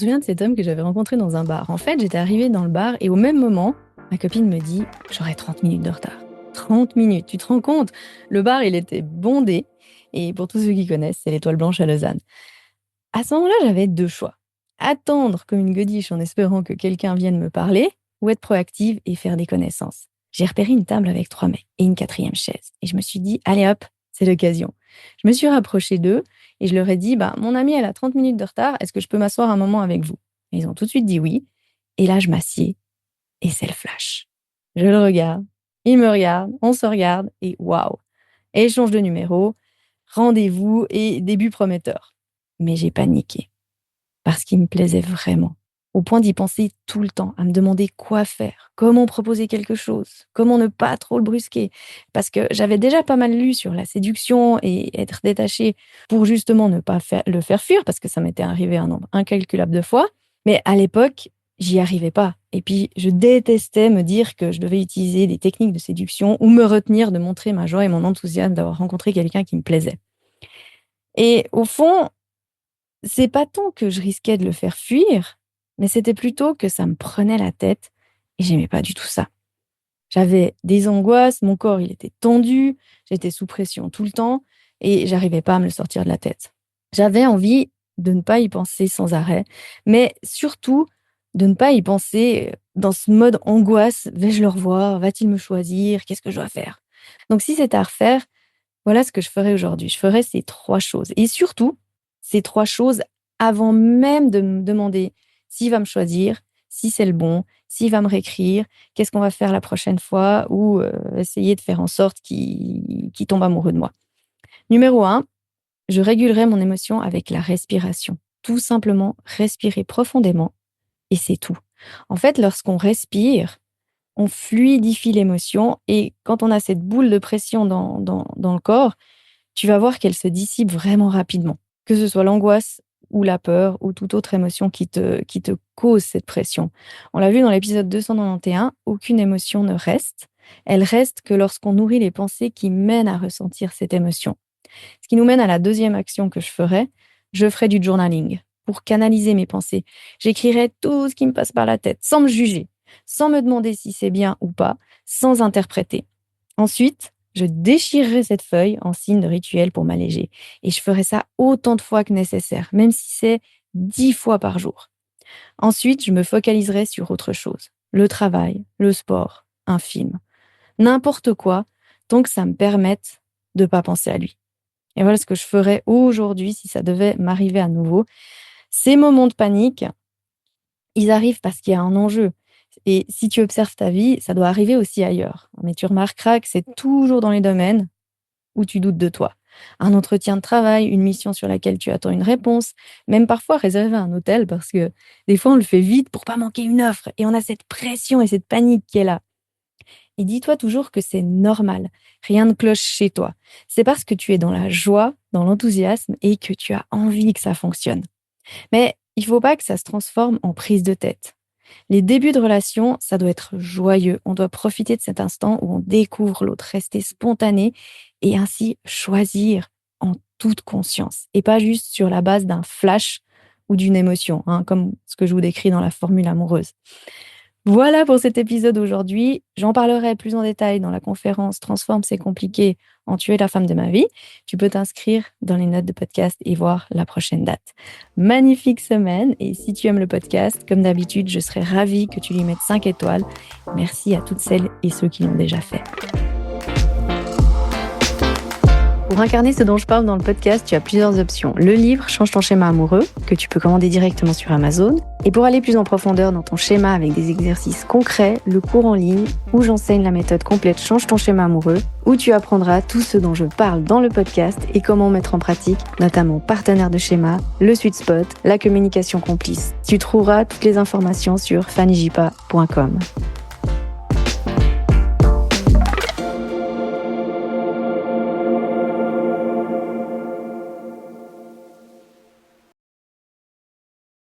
me souviens de cet homme que j'avais rencontré dans un bar. En fait, j'étais arrivée dans le bar et au même moment, ma copine me dit « J'aurai 30 minutes de retard. » 30 minutes, tu te rends compte? Le bar, il était bondé. Et pour tous ceux qui connaissent, c'est l'Étoile Blanche à Lausanne. À ce moment-là, j'avais deux choix. Attendre comme une godiche en espérant que quelqu'un vienne me parler ou être proactive et faire des connaissances. J'ai repéré une table avec 3 mecs et une 4e chaise. Et je me suis dit, allez hop, c'est l'occasion. Je me suis rapprochée d'eux et je leur ai dit, mon amie, elle a 30 minutes de retard, est-ce que je peux m'asseoir un moment avec vous? Et ils ont tout de suite dit oui. Et là, je m'assieds et c'est le flash. Je le regarde, il me regarde, on se regarde et waouh! Échange de numéros, rendez-vous et début prometteur. Mais j'ai paniqué parce qu'il me plaisait vraiment. Au point d'y penser tout le temps, à me demander quoi faire, comment proposer quelque chose, comment ne pas trop le brusquer. Parce que j'avais déjà pas mal lu sur la séduction et être détachée pour justement ne pas le faire fuir, parce que ça m'était arrivé un nombre incalculable de fois. Mais à l'époque, j'y arrivais pas. Et puis, je détestais me dire que je devais utiliser des techniques de séduction ou me retenir de montrer ma joie et mon enthousiasme d'avoir rencontré quelqu'un qui me plaisait. Et au fond, c'est pas tant que je risquais de le faire fuir, mais c'était plutôt que ça me prenait la tête et j'aimais pas du tout ça. J'avais des angoisses, mon corps il était tendu, j'étais sous pression tout le temps et j'arrivais pas à me le sortir de la tête. J'avais envie de ne pas y penser sans arrêt, mais surtout de ne pas y penser dans ce mode angoisse, vais-je le revoir, va-t-il me choisir, qu'est-ce que je dois faire? Donc si c'était à refaire, voilà ce que je ferais aujourd'hui. Je ferais ces 3 choses et surtout ces 3 choses avant même de me demander s'il va me choisir, si c'est le bon, s'il va me réécrire, qu'est-ce qu'on va faire la prochaine fois ou essayer de faire en sorte qu'il tombe amoureux de moi. Numéro 1, je régulerai mon émotion avec la respiration. Tout simplement respirer profondément et c'est tout. En fait, lorsqu'on respire, on fluidifie l'émotion et quand on a cette boule de pression dans le corps, tu vas voir qu'elle se dissipe vraiment rapidement. Que ce soit l'angoisse ou la peur ou toute autre émotion qui te cause cette pression. On l'a vu dans l'épisode 291, aucune émotion ne reste. Elle reste que lorsqu'on nourrit les pensées qui mènent à ressentir cette émotion. Ce qui nous mène à la deuxième action que je ferai du journaling pour canaliser mes pensées. J'écrirai tout ce qui me passe par la tête, sans me juger, sans me demander si c'est bien ou pas, sans interpréter. Ensuite, je déchirerai cette feuille en signe de rituel pour m'alléger. Et je ferai ça autant de fois que nécessaire, même si c'est 10 fois par jour. Ensuite, je me focaliserai sur autre chose. Le travail, le sport, un film. N'importe quoi, tant que ça me permette de ne pas penser à lui. Et voilà ce que je ferais aujourd'hui si ça devait m'arriver à nouveau. Ces moments de panique, ils arrivent parce qu'il y a un enjeu. Et si tu observes ta vie, ça doit arriver aussi ailleurs. Mais tu remarqueras que c'est toujours dans les domaines où tu doutes de toi. Un entretien de travail, une mission sur laquelle tu attends une réponse, même parfois réserver un hôtel parce que des fois on le fait vite pour pas manquer une offre et on a cette pression et cette panique qui est là. Et dis-toi toujours que c'est normal. Rien ne cloche chez toi. C'est parce que tu es dans la joie, dans l'enthousiasme et que tu as envie que ça fonctionne. Mais il ne faut pas que ça se transforme en prise de tête. Les débuts de relation, ça doit être joyeux. On doit profiter de cet instant où on découvre l'autre, rester spontané et ainsi choisir en toute conscience et pas juste sur la base d'un flash ou d'une émotion, comme ce que je vous décris dans la formule amoureuse. Voilà pour cet épisode aujourd'hui. J'en parlerai plus en détail dans la conférence Transforme, c'est compliqué, en tu es la femme de ma vie. Tu peux t'inscrire dans les notes de podcast et voir la prochaine date. Magnifique semaine et si tu aimes le podcast, comme d'habitude, je serais ravie que tu lui mettes 5 étoiles. Merci à toutes celles et ceux qui l'ont déjà fait. Pour incarner ce dont je parle dans le podcast, tu as plusieurs options. Le livre Change ton schéma amoureux, que tu peux commander directement sur Amazon. Et pour aller plus en profondeur dans ton schéma avec des exercices concrets, le cours en ligne où j'enseigne la méthode complète Change ton schéma amoureux, où tu apprendras tout ce dont je parle dans le podcast et comment mettre en pratique, notamment partenaire de schéma, le sweet spot, la communication complice. Tu trouveras toutes les informations sur fannyjipa.com.